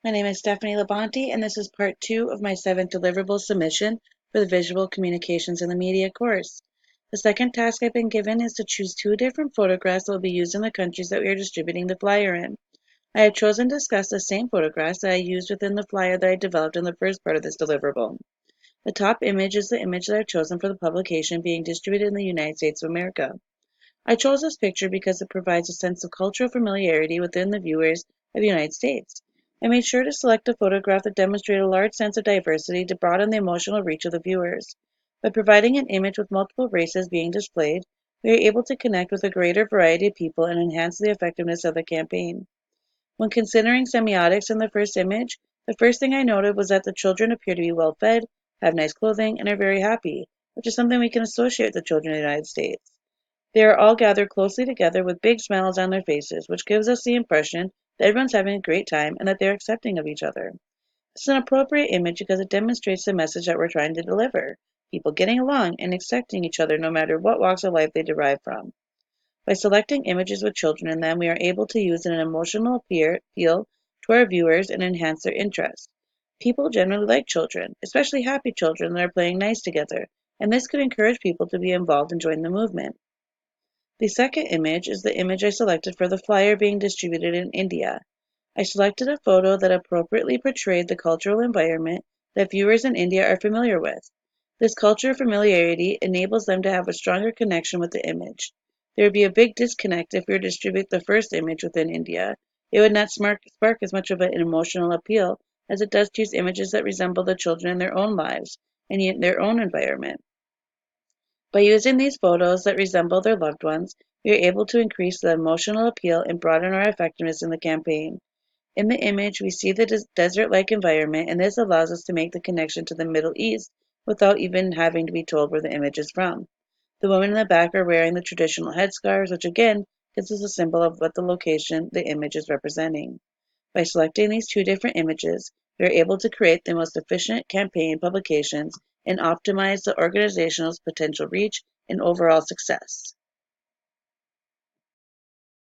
My name is Stephanie Labonte, and this is part 2 of my 7th deliverable submission for the Visual Communications in the Media course. The second task I've been given is to choose 2 different photographs that will be used in the countries that we are distributing the flyer in. I have chosen to discuss the same photographs that I used within the flyer that I developed in the first part of this deliverable. The top image is the image that I've chosen for the publication being distributed in the United States of America. I chose this picture because it provides a sense of cultural familiarity within the viewers of the United States. I made sure to select a photograph that demonstrated a large sense of diversity to broaden the emotional reach of the viewers. By providing an image with multiple races being displayed, we are able to connect with a greater variety of people and enhance the effectiveness of the campaign. When considering semiotics in the first image, the first thing I noted was that the children appear to be well fed, have nice clothing, and are very happy, which is something we can associate with the children of the United States. They are all gathered closely together with big smiles on their faces, which gives us the impression that everyone's having a great time and that they are accepting of each other. This is an appropriate image because it demonstrates the message that we're trying to deliver: people getting along and accepting each other no matter what walks of life they derive from. By selecting images with children in them, we are able to use an emotional appeal to our viewers and enhance their interest. People generally like children, especially happy children that are playing nice together, and this could encourage people to be involved and join the movement. The second image is the image I selected for the flyer being distributed in India. I selected a photo that appropriately portrayed the cultural environment that viewers in India are familiar with. This cultural familiarity enables them to have a stronger connection with the image. There would be a big disconnect if we were to distribute the first image within India. It would not spark as much of an emotional appeal as it does to use images that resemble the children in their own lives and in their own environment. By using these photos that resemble their loved ones, we are able to increase the emotional appeal and broaden our effectiveness in the campaign. In the image, we see the desert-like environment, and this allows us to make the connection to the Middle East without even having to be told where the image is from. The women in the back are wearing the traditional headscarves, which again gives us a symbol of what the location the image is representing. By selecting these 2 different images, we are able to create the most efficient campaign publications and optimize the organization's potential reach and overall success.